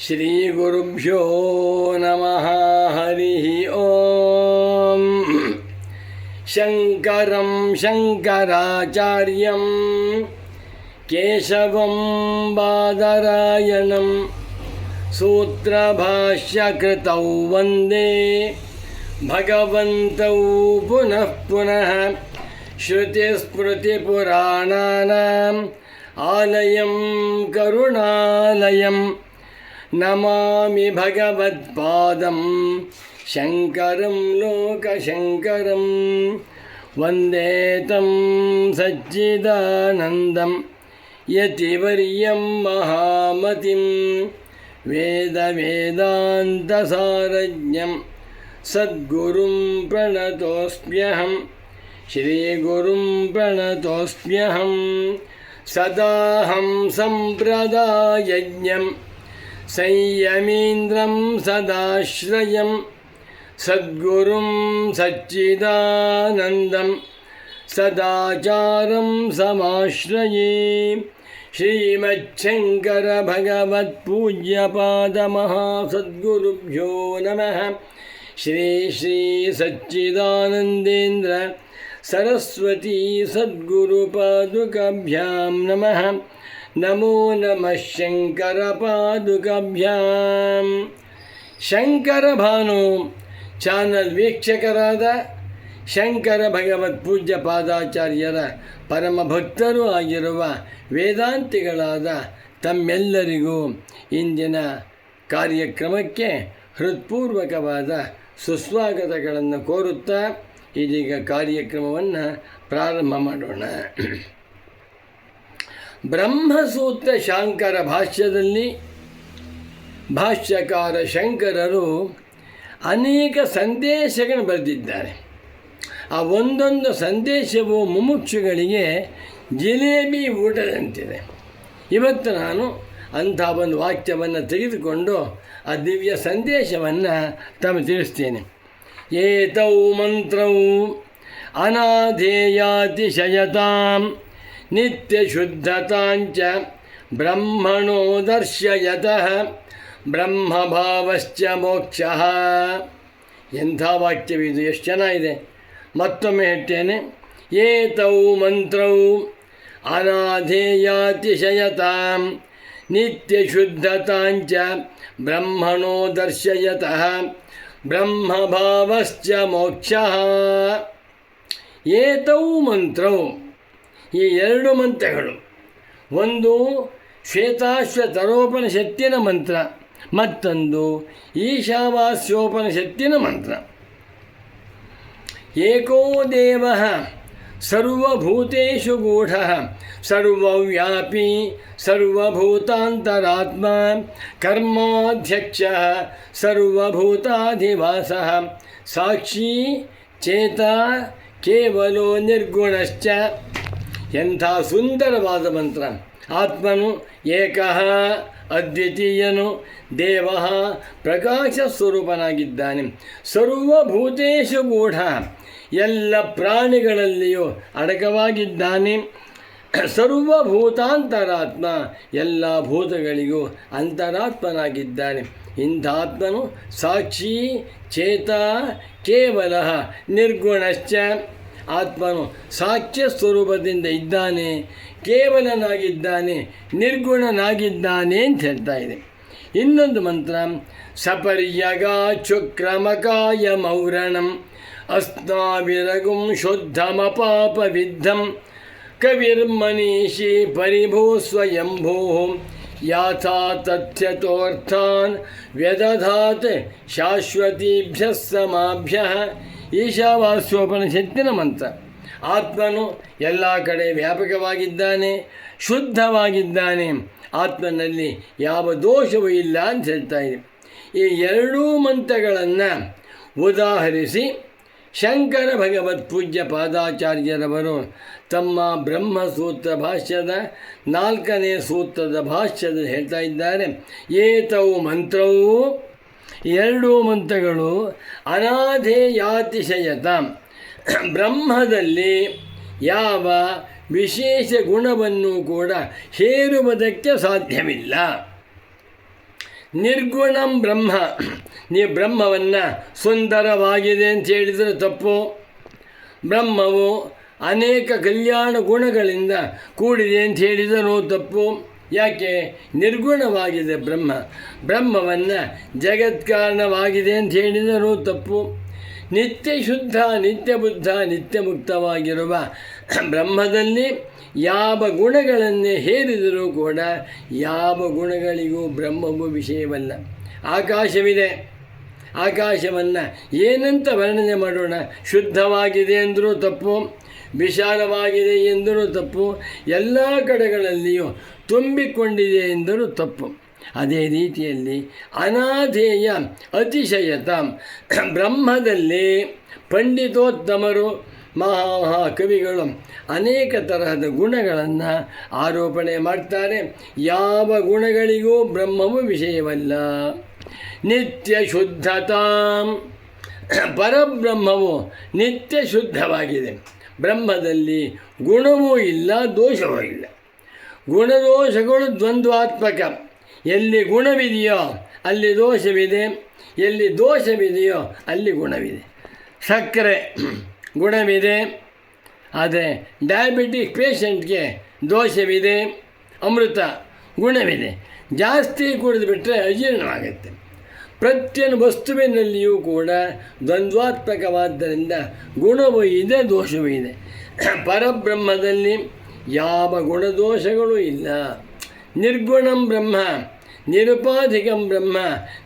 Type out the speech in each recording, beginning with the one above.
ಶ್ರೀಗುರುಭ್ಯೋ ನಮಃ ಹರಿ ಓಂ. ಶಂಕರಂ ಶಂಕರಾಚಾರ್ಯಂ ಕೇಶವಂ ಬಾದರಾಯಣಂ ಸೂತ್ರಭಾಷ್ಯಕೃತೌ ವಂದೇ ಭಗವಂತೌ ಪುನಃ ಪುನಃ. ಶ್ರುತಿಸ್ಮೃತಿಪುರಾಣಾನಾಂ ಆಲಯಂ ಕರುಣಾಲಯಂ ನಮಾಮಿ ಭಗವತ್ಪಾದಂ ಶಂಕರಂ ಲೋಕಶಂಕರಂ. ವಂದೇ ತಂ ಸಚ್ಚಿದಾನಂದಂ ಯತಿವರ್ಯಂ ಮಹಾಮತಿಂ ವೇದಾಂತಸಾರಜ್ಞಂ ಸದ್ಗುರುಂ ಪ್ರಣತೋಸ್ಮ್ಯಹಂ. ಶ್ರೀಗುರುಂ ಪ್ರಣತೋಸ್ಮ್ಯಹಂ. ಸದಾಹಂ ಸಂಪ್ರದಾಯಜ್ಞಂ ಸಂಯಮೀಂದ್ರಂ ಸದಾಶ್ರಯಂ ಸದ್ಗುರುಂ ಸಚ್ಚಿದಾನಂದಂ ಸದಾಚಾರಂ ಸಮಾಶ್ರಯೇ. ಶ್ರೀಮಚ್ಛಂಕರ ಭಗವತ್ಪೂಜ್ಯಪಾದಮಹಾಸದ್ಗುರುಭ್ಯೋ ನಮಃ. ಶ್ರೀ ಶ್ರೀ ಸಚ್ಚಿದಾನಂದೇಂದ್ರ ಸರಸ್ವತೀ ಸದ್ಗುರುಪಾದುಕಾಭ್ಯಾಂ ನಮಃ. ನಮೋ ನಮಃ ಶಂಕರ ಪಾದುಕಾಭ್ಯಾಂ. ಶಂಕರ ಭಾನು ಚಾನಲ್ ವೀಕ್ಷಕರಾದ ಶಂಕರ ಭಗವತ್ ಪೂಜ್ಯ ಪಾದಾಚಾರ್ಯರ ಪರಮ ಭಕ್ತರೂ ಆಗಿರುವ ವೇದಾಂತಿಗಳಾದ ತಮ್ಮೆಲ್ಲರಿಗೂ ಇಂದಿನ ಕಾರ್ಯಕ್ರಮಕ್ಕೆ ಹೃತ್ಪೂರ್ವಕವಾದ ಸುಸ್ವಾಗತಗಳನ್ನು ಕೋರುತ್ತಾ ಇದೀಗ ಕಾರ್ಯಕ್ರಮವನ್ನು ಪ್ರಾರಂಭ ಮಾಡೋಣ. ಬ್ರಹ್ಮಸೂತ್ರ ಶಾಂಕರ ಭಾಷ್ಯದಲ್ಲಿ ಭಾಷ್ಯಕಾರ ಶಂಕರರು ಅನೇಕ ಸಂದೇಶಗಳನ್ನು ಬರೆದಿದ್ದಾರೆ. ಆ ಒಂದೊಂದು ಸಂದೇಶವು ಮುಮುಕ್ಷುಗಳಿಗೆ ಜಿಲೇಬಿ ಊಟದಂತಿದೆ. ಇವತ್ತು ನಾನು ಅಂಥ ಒಂದು ವಾಕ್ಯವನ್ನು ತೆಗೆದುಕೊಂಡು ಆ ದಿವ್ಯ ಸಂದೇಶವನ್ನು ತಮಗೆ ತಿಳಿಸ್ತೇನೆ. ಏತೌ ಮಂತ್ರೌ ಅನಾಧೇಯಾತಿಶಯತಾಂ ನಿತ್ಯಶುದ್ಧತಾಂಚ ಬ್ರಹ್ಮಣೋ ದರ್ಶಯತಃ ಬ್ರಹ್ಮಭಾವಶ್ಚ ಮೋಕ್ಷಃ. ಎಂಥ ವಾಕ್ಯವಿದು, ಎಷ್ಟು ಚೆನ್ನಾಗಿದೆ. ಮತ್ತೊಮ್ಮೆ ಹೇಳ್ತೇನೆ. ಏತೌ ಮಂತ್ರೌ ಅನಾಧೇಯಾತಿಶಯತಾಂ ನಿತ್ಯಶುದ್ಧತಾಂಚ ಬ್ರಹ್ಮಣೋ ದರ್ಶಯತಃ ಬ್ರಹ್ಮಭಾವಶ್ಚ ಮೋಕ್ಷಃ. ಏತೌ ಮಂತ್ರೌ, ಈ ಎರಡು ಮಂತ್ರಗಳು, ಒಂದು ಶ್ವೇತಾಶ್ವತರೋಪನಿಷತ್ತಿನ ಮಂತ್ರ, ಮತ್ತೊಂದು ಈಶಾವಾಸ್ಯೋಪನಿಷತ್ತಿನ ಮಂತ್ರ. ಏಕೋ ದೇವಃ ಸರ್ವಭೂತೇಷು ಗೂಢಃ ಸರ್ವವ್ಯಾಪಿ ಸರ್ವಭೂತಾಂತರಾತ್ಮ ಕರ್ಮಾಧ್ಯಕ್ಷಃ ಸರ್ವಭೂತಾಧಿವಾಸಃ ಸಾಕ್ಷಿ ಚೇತ ಕೇವಲೋ ನಿರ್ಗುಣಶ್ಚ. ಎಂಥ ಸುಂದರವಾದ ಮಂತ್ರ. ಆತ್ಮನು ಏಕಃ ಅದ್ವಿತೀಯನು, ದೇವ ಪ್ರಕಾಶ ಸ್ವರೂಪನಾಗಿದ್ದಾನೆ, ಸರ್ವಭೂತೇಷು ಗೂಢ ಎಲ್ಲ ಪ್ರಾಣಿಗಳಲ್ಲಿಯೂ ಅಡಕವಾಗಿದ್ದಾನೆ, ಸರ್ವಭೂತಾಂತರಾತ್ಮ ಎಲ್ಲ ಭೂತಗಳಿಗೂ ಅಂತರಾತ್ಮನಾಗಿದ್ದಾನೆ. ಇಂಥ ಆತ್ಮನು ಸಾಕ್ಷಿ ಚೇತ ಕೇವಲ ನಿರ್ಗುಣಶ್ಚ. ಆತ್ಮನು ಸಾಕ್ಷ್ಯ ಸ್ವರೂಪದಿಂದ ಇದ್ದಾನೆ, ಕೇವಲನಾಗಿದ್ದಾನೆ, ನಿರ್ಗುಣನಾಗಿದ್ದಾನೆ ಅಂತ ಹೇಳ್ತಾ ಇದೆ. ಇನ್ನೊಂದು ಮಂತ್ರ ಸಪರ್ಯಗ ಚುಕ್ರಮಕಾಯ ಮೌರಣಂ ಅಸ್ನಾವಿರಗುಂ ಶುದ್ಧಮಪಾಪವಿದ್ಧಂ ಕವಿರ್ಮನೀಷಿ ಪರಿಭೂ ಸ್ವಯಂಭೂ ಯಾಥಾ ತಥ್ಯತೋರ್ಥಾನ್ ವ್ಯದಧಾತ್ ಶಾಶ್ವತೀಭ್ಯಃ ಸಮಾಭ್ಯಃ. ಈಶಾವಾಸ್ಯೋಪನಿಷತ್ತಿನ ಮಂತ್ರ. ಆತ್ಮನು ಎಲ್ಲ ಕಡೆ ವ್ಯಾಪಕವಾಗಿದ್ದಾನೆ, ಶುದ್ಧವಾಗಿದ್ದಾನೆ, ಆತ್ಮನಲ್ಲಿ ಯಾವ ದೋಷವೂ ಇಲ್ಲ ಅಂತ ಹೇಳ್ತಾ ಇದೆ. ಈ ಎರಡೂ ಮಂತ್ರಗಳನ್ನು ಉದಾಹರಿಸಿ ಶಂಕರ ಭಗವತ್ ಪೂಜ್ಯ ಪಾದಾಚಾರ್ಯರವರು ತಮ್ಮ ಬ್ರಹ್ಮಸೂತ್ರ ಭಾಷ್ಯದ 4ನೇ ಸೂತ್ರದ ಭಾಷ್ಯದಲ್ಲಿ ಹೇಳ್ತಾ ಇದ್ದಾರೆ. ಏತೌ ಮಂತ್ರವು, ಎರಡೂ ಮಂತ್ರಗಳು ಅನಾಧೇಯಾತಿಶಯತ, ಬ್ರಹ್ಮದಲ್ಲಿ ಯಾವ ವಿಶೇಷ ಗುಣವನ್ನು ಕೂಡ ಹೇರುವುದಕ್ಕೆ ಸಾಧ್ಯವಿಲ್ಲ. ನಿರ್ಗುಣಂ ಬ್ರಹ್ಮ, ನೀವು ಬ್ರಹ್ಮವನ್ನು ಸುಂದರವಾಗಿದೆ ಅಂತ ಹೇಳಿದರೆ ತಪ್ಪು. ಬ್ರಹ್ಮವು ಅನೇಕ ಕಲ್ಯಾಣ ಗುಣಗಳಿಂದ ಕೂಡಿದೆ ಅಂತ ಹೇಳಿದರೂ ತಪ್ಪು. ಯಾಕೆ? ನಿರ್ಗುಣವಾಗಿದೆ ಬ್ರಹ್ಮ. ಬ್ರಹ್ಮವನ್ನು ಜಗತ್ಕಾರಣವಾಗಿದೆ ಅಂತ ಹೇಳಿದರೂ ತಪ್ಪು. ನಿತ್ಯ ಶುದ್ಧ, ನಿತ್ಯ ಬುದ್ಧ, ನಿತ್ಯ ಮುಕ್ತವಾಗಿರುವ ಬ್ರಹ್ಮದಲ್ಲಿ ಯಾವ ಗುಣಗಳನ್ನೇ ಹೇರಿದರೂ ಕೂಡ ಯಾವ ಗುಣಗಳಿಗೂ ಬ್ರಹ್ಮವು ವಿಷಯವಲ್ಲ. ಆಕಾಶವಿದೆ, ಆಕಾಶವನ್ನು ಏನಂತ ವರ್ಣನೆ ಮಾಡೋಣ? ಶುದ್ಧವಾಗಿದೆ ಎಂದರೂ ತಪ್ಪು, ವಿಶಾಲವಾಗಿದೆ ಎಂದರೂ ತಪ್ಪು, ಎಲ್ಲ ಕಡೆಗಳಲ್ಲಿಯೂ ತುಂಬಿಕೊಂಡಿದೆ ಎಂದರೂ ತಪ್ಪು. ಅದೇ ರೀತಿಯಲ್ಲಿ ಅನಾಧೇಯ ಅತಿಶಯತ ಬ್ರಹ್ಮದಲ್ಲಿ ಪಂಡಿತೋತ್ತಮರು ಮಹಾಕವಿಗಳು ಅನೇಕ ತರಹದ ಗುಣಗಳನ್ನು ಆರೋಪಣೆ ಮಾಡ್ತಾರೆ. ಯಾವ ಗುಣಗಳಿಗೂ ಬ್ರಹ್ಮವು ವಿಷಯವಲ್ಲ. ನಿತ್ಯ ಶುದ್ಧತಾಂ, ಪರಬ್ರಹ್ಮವು ನಿತ್ಯ ಶುದ್ಧವಾಗಿದೆ. ಬ್ರಹ್ಮದಲ್ಲಿ ಗುಣವೂ ಇಲ್ಲ, ದೋಷವೂ ಇಲ್ಲ. ಗುಣದೋಷಗಳು ದ್ವಂದ್ವಾತ್ಮಕ. ಎಲ್ಲಿ ಗುಣವಿದೆಯೋ ಅಲ್ಲಿ ದೋಷವಿದೆ, ಎಲ್ಲಿ ದೋಷವಿದೆಯೋ ಅಲ್ಲಿ ಗುಣವಿದೆ. ಸಕ್ಕರೆ ಗುಣವಿದೆ, ಆದರೆ ಡಯಾಬಿಟಿಕ್ ಪೇಷಂಟ್ಗೆ ದೋಷವಿದೆ. ಅಮೃತ ಗುಣವಿದೆ, ಜಾಸ್ತಿ ಕುಡಿದುಬಿಟ್ರೆ ಅಜೀರ್ಣವಾಗುತ್ತೆ. ಪ್ರತಿಯೊಂದು ವಸ್ತುವಿನಲ್ಲಿಯೂ ಕೂಡ ದ್ವಂದ್ವಾತ್ಮಕವಾದ್ದರಿಂದ ಗುಣವೂ ಇದೆ, ದೋಷವೂ ಇದೆ. ಪರಬ್ರಹ್ಮದಲ್ಲಿ ಯಾವ ಗುಣದೋಷಗಳೂ ಇಲ್ಲ. ನಿರ್ಗುಣಂ ಬ್ರಹ್ಮ, ನಿರುಪಾಧಿಕಂ ಬ್ರಹ್ಮ,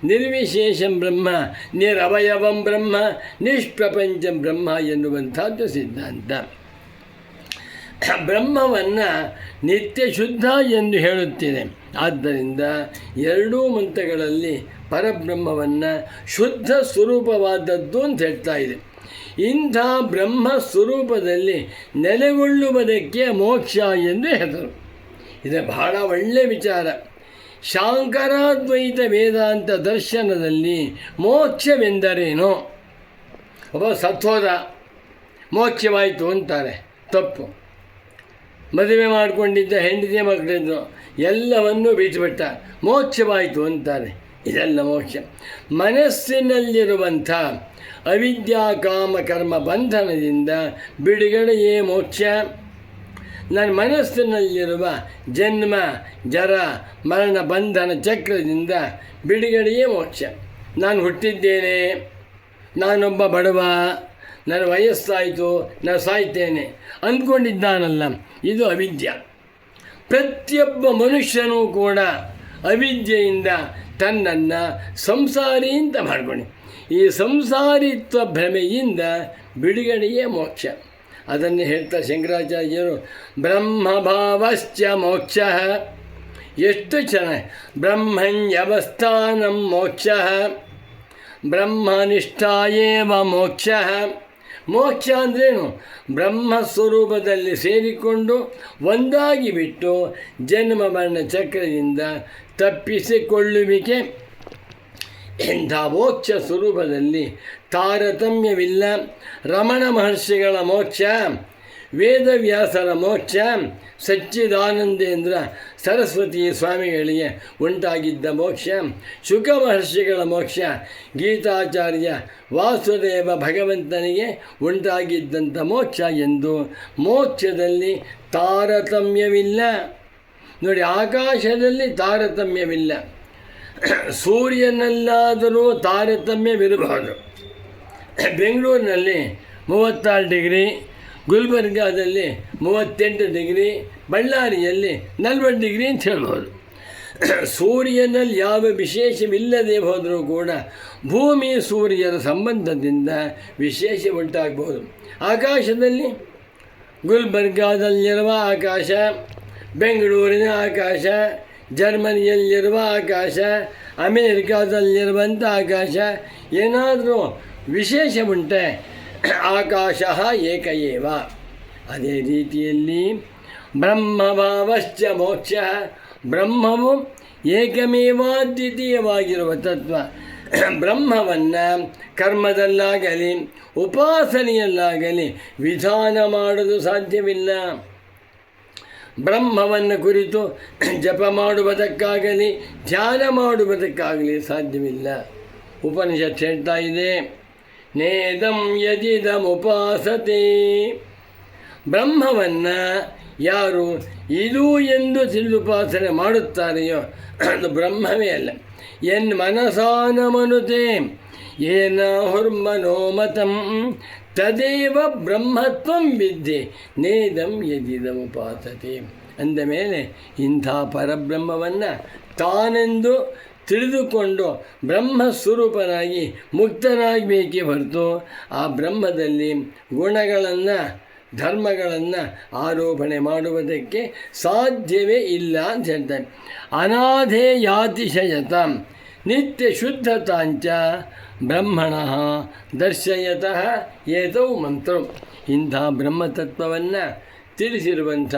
ನಿರ್ವಿಶೇಷಂ ಬ್ರಹ್ಮ, ನಿರವಯವಂ ಬ್ರಹ್ಮ, ನಿಷ್ಪ್ರಪಂಚಂ ಬ್ರಹ್ಮ ಎನ್ನುವಂಥದ್ದು ಸಿದ್ಧಾಂತ. ಬ್ರಹ್ಮವನ್ನು ನಿತ್ಯ ಶುದ್ಧ ಎಂದು ಹೇಳುತ್ತಿದೆ. ಆದ್ದರಿಂದ ಎರಡೂ ಮಂತ್ರಗಳಲ್ಲಿ ಪರಬ್ರಹ್ಮವನ್ನು ಶುದ್ಧ ಸ್ವರೂಪವಾದದ್ದು ಅಂತ ಹೇಳ್ತಾ ಇದೆ. ಇಂಥ ಬ್ರಹ್ಮ ಸ್ವರೂಪದಲ್ಲಿ ನೆಲೆಗೊಳ್ಳುವುದಕ್ಕೆ ಮೋಕ್ಷ ಎಂದು ಹೆಸರು. ಇದು ಬಹಳ ಒಳ್ಳೆಯ ವಿಚಾರ. ಶಾಂಕರಾದ್ವೈತ ವೇದಾಂತ ದರ್ಶನದಲ್ಲಿ ಮೋಕ್ಷವೆಂದರೇನು? ಒಬ್ಬ ಸತ್ವದ ಮೋಕ್ಷವಾಯಿತು ಅಂತಾರೆ, ತಪ್ಪು. ಮದುವೆ ಮಾಡಿಕೊಂಡಿದ್ದ ಹೆಂಡತಿ ಮಕ್ಕಳಿದ್ದು ಎಲ್ಲವನ್ನೂ ಬಿಟ್ಟುಬಿಟ್ಟ, ಮೋಕ್ಷವಾಯಿತು ಅಂತಾರೆ. ಇದೆಲ್ಲ ಮೋಕ್ಷ. ಮನಸ್ಸಿನಲ್ಲಿರುವಂಥ ಅವಿದ್ಯಾ ಕಾಮ ಕರ್ಮ ಬಂಧನದಿಂದ ಬಿಡುಗಡೆಯೇ ಮೋಕ್ಷ. ನನ್ನ ಮನಸ್ಸಿನಲ್ಲಿರುವ ಜನ್ಮ ಜರ ಮರಣ ಬಂಧನ ಚಕ್ರದಿಂದ ಬಿಡುಗಡೆಯೇ ಮೋಕ್ಷ. ನಾನು ಹುಟ್ಟಿದ್ದೇನೆ, ನಾನೊಬ್ಬ ಬಡವ, ನನ್ನ ವಯಸ್ಸಾಯಿತು, ನಾನು ಸಾಯ್ತೇನೆ ಅಂದ್ಕೊಂಡಿದ್ದಾನಲ್ಲ, ಇದು ಅವಿದ್ಯ. ಪ್ರತಿಯೊಬ್ಬ ಮನುಷ್ಯನೂ ಕೂಡ ಅವಿದ್ಯೆಯಿಂದ ತನ್ನನ್ನು ಸಂಸಾರಿ ಅಂತ ಮಾಡ್ಕೊಂಡು, ಈ ಸಂಸಾರಿತ್ವ ಭ್ರಮೆಯಿಂದ ಬಿಡುಗಡೆಯೇ ಮೋಕ್ಷ. ಅದನ್ನು ಹೇಳ್ತಾ ಶಂಕರಾಚಾರ್ಯರು ಬ್ರಹ್ಮಭಾವಶ್ಚ ಮೋಕ್ಷ. ಎಷ್ಟು ಚೆನ್ನಾಗಿ ಬ್ರಹ್ಮಣ್ಯವಸ್ಥಾನಂ ಮೋಕ್ಷ, ಬ್ರಹ್ಮನಿಷ್ಠಾಯೇವ ಮೋಕ್ಷ. ಮೋಕ್ಷ ಅಂದ್ರೇನು? ಬ್ರಹ್ಮಸ್ವರೂಪದಲ್ಲಿ ಸೇರಿಕೊಂಡು ಒಂದಾಗಿ ಬಿಟ್ಟು ಜನ್ಮ ಮರಣ ಚಕ್ರದಿಂದ ತಪ್ಪಿಸಿಕೊಳ್ಳುವಿಕೆ. ಇಂಥ ಮೋಕ್ಷ ಸ್ವರೂಪದಲ್ಲಿ ತಾರತಮ್ಯವಿಲ್ಲ. ರಮಣ ಮಹರ್ಷಿಗಳ ಮೋಕ್ಷ, ವೇದವ್ಯಾಸರ ಮೋಕ್ಷ, ಸಚ್ಚಿದಾನಂದೇಂದ್ರ ಸರಸ್ವತಿ ಸ್ವಾಮಿಗಳಿಗೆ ಉಂಟಾಗಿದ್ದ ಮೋಕ್ಷ, ಶುಕ ಮಹರ್ಷಿಗಳ ಮೋಕ್ಷ, ಗೀತಾಚಾರ್ಯ ವಾಸುದೇವ ಭಗವಂತನಿಗೆ ಉಂಟಾಗಿದ್ದಂಥ ಮೋಕ್ಷ ಎಂದು ಮೋಕ್ಷದಲ್ಲಿ ತಾರತಮ್ಯವಿಲ್ಲ. ನೋಡಿ, ಆಕಾಶದಲ್ಲಿ ತಾರತಮ್ಯವಿಲ್ಲ. ಸೂರ್ಯನಲ್ಲಾದರೂ ತಾರತಮ್ಯವಿರಬಹುದು. ಬೆಂಗಳೂರಿನಲ್ಲಿ 36 ಡಿಗ್ರಿ, ಗುಲ್ಬರ್ಗಾದಲ್ಲಿ 38 ಡಿಗ್ರಿ, ಬಳ್ಳಾರಿಯಲ್ಲಿ 40 ಡಿಗ್ರಿ ಅಂತ ಹೇಳ್ಬೋದು. ಸೂರ್ಯನಲ್ಲಿ ಯಾವ ವಿಶೇಷವಿಲ್ಲದೆ ಹೋದರೂ ಕೂಡ ಭೂಮಿ ಸೂರ್ಯರ ಸಂಬಂಧದಿಂದ ವಿಶೇಷ ಉಂಟಾಗಬಹುದು. ಆಕಾಶದಲ್ಲಿ ಗುಲ್ಬರ್ಗಾದಲ್ಲಿರುವ ಆಕಾಶ, ಬೆಂಗಳೂರಿನ ಆಕಾಶ, ಜರ್ಮನಿಯಲ್ಲಿರುವ ಆಕಾಶ, ಅಮೇರಿಕಾದಲ್ಲಿರುವಂಥ ಆಕಾಶ ಏನಾದರೂ ವಿಶೇಷ ಉಂಟೆ? ಆಕಾಶ ಏಕ ಏವ. ಅದೇ ರೀತಿಯಲ್ಲಿ ಬ್ರಹ್ಮಭಾವಶ್ಚ ಮೋಕ್ಷ, ಬ್ರಹ್ಮವು ಏಕಮೇವಾದ್ವಿತೀಯವಾಗಿರುವ ತತ್ವ. ಬ್ರಹ್ಮವನ್ನು ಕರ್ಮದಲ್ಲಾಗಲಿ ಉಪಾಸನೆಯಲ್ಲಾಗಲಿ ವಿಧಾನ ಮಾಡಲು ಸಾಧ್ಯವಿಲ್ಲ. ಬ್ರಹ್ಮವನ್ನು ಕುರಿತು ಜಪ ಮಾಡುವುದಕ್ಕಾಗಲಿ ಧ್ಯಾನ ಮಾಡುವುದಕ್ಕಾಗಲಿ ಸಾಧ್ಯವಿಲ್ಲ. ಉಪನಿಷತ್ ಹೇಳ್ತಾ ಇದೆ, ನೇದಂ ಯಜಿದಮುಪಾಸತೆ. ಬ್ರಹ್ಮವನ್ನು ಯಾರು ಇದು ಎಂದು ತಿಳಿದುಪಾಸನೆ ಮಾಡುತ್ತಾರೆಯೋ ಅದು ಬ್ರಹ್ಮವೇ ಅಲ್ಲ. ಎನ್ ಮನಸಾನಮನುತೆ ಏನ ಹುರ್ಮನೋಮತಂ ತದೇವ ಬ್ರಹ್ಮತ್ವಂ ವಿದ್ಯೆ ನೇದಂ ಯಜಿದಮುಪಾಸತೆ. ಅಂದ ಮೇಲೆ ಇಂಥ ಪರಬ್ರಹ್ಮವನ್ನು ತಾನೆಂದು ತಿಳಿದುಕೊಂಡು ಬ್ರಹ್ಮಸ್ವರೂಪನಾಗಿ ಮುಕ್ತನಾಗಬೇಕೇ ಹೊರತು ಆ ಬ್ರಹ್ಮದಲ್ಲಿ ಗುಣಗಳನ್ನು ಧರ್ಮಗಳನ್ನು ಆರೋಪಣೆ ಮಾಡುವುದಕ್ಕೆ ಸಾಧ್ಯವೇ ಇಲ್ಲ ಅಂತ ಹೇಳ್ತಾರೆ. ಅನಾಧೇಯಾತಿಶಯತ ನಿತ್ಯ ಶುದ್ಧತಾಂಚ ಬ್ರಹ್ಮಣ ದರ್ಶಯತಃ ಏತೌ ಮಂತ್ರ. ಇಂಥ ಬ್ರಹ್ಮತತ್ವವನ್ನು ತಿಳಿಸಿರುವಂಥ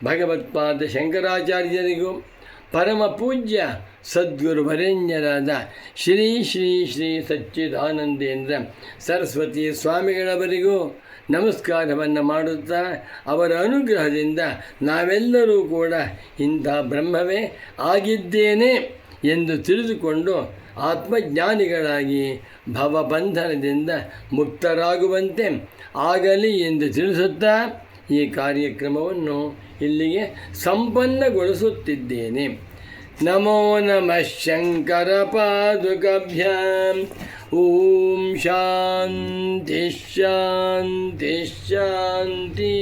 ಭಗವತ್ಪಾದ ಶಂಕರಾಚಾರ್ಯರಿಗೂ ಪರಮ ಪೂಜ್ಯ ಸದ್ಗುರುವರೆಣ್ಯರಾದ ಶ್ರೀ ಶ್ರೀ ಶ್ರೀ ಸಚ್ಚಿದಾನಂದೇಂದ್ರ ಸರಸ್ವತಿ ಸ್ವಾಮಿಗಳವರಿಗೂ ನಮಸ್ಕಾರವನ್ನು ಮಾಡುತ್ತಾ ಅವರ ಅನುಗ್ರಹದಿಂದ ನಾವೆಲ್ಲರೂ ಕೂಡ ಇಂಥ ಬ್ರಹ್ಮವೇ ಆಗಿದ್ದೇನೆ ಎಂದು ತಿಳಿದುಕೊಂಡು ಆತ್ಮಜ್ಞಾನಿಗಳಾಗಿ ಭವಬಂಧನದಿಂದ ಮುಕ್ತರಾಗುವಂತೆ ಆಗಲಿ ಎಂದು ತಿಳಿಸುತ್ತಾ ಈ ಕಾರ್ಯಕ್ರಮವನ್ನು ಇಲ್ಲಿಗೆ ಸಂಪನ್ನಗೊಳಿಸುತ್ತಿದ್ದೇನೆ. ನಮೋ ನಮಃ ಶಂಕರ ಪಾದುಕಭ್ಯಾಂ. ಓಂ ಶಾಂತಿ ಶಾಂತಿ ಶಾಂತಿ.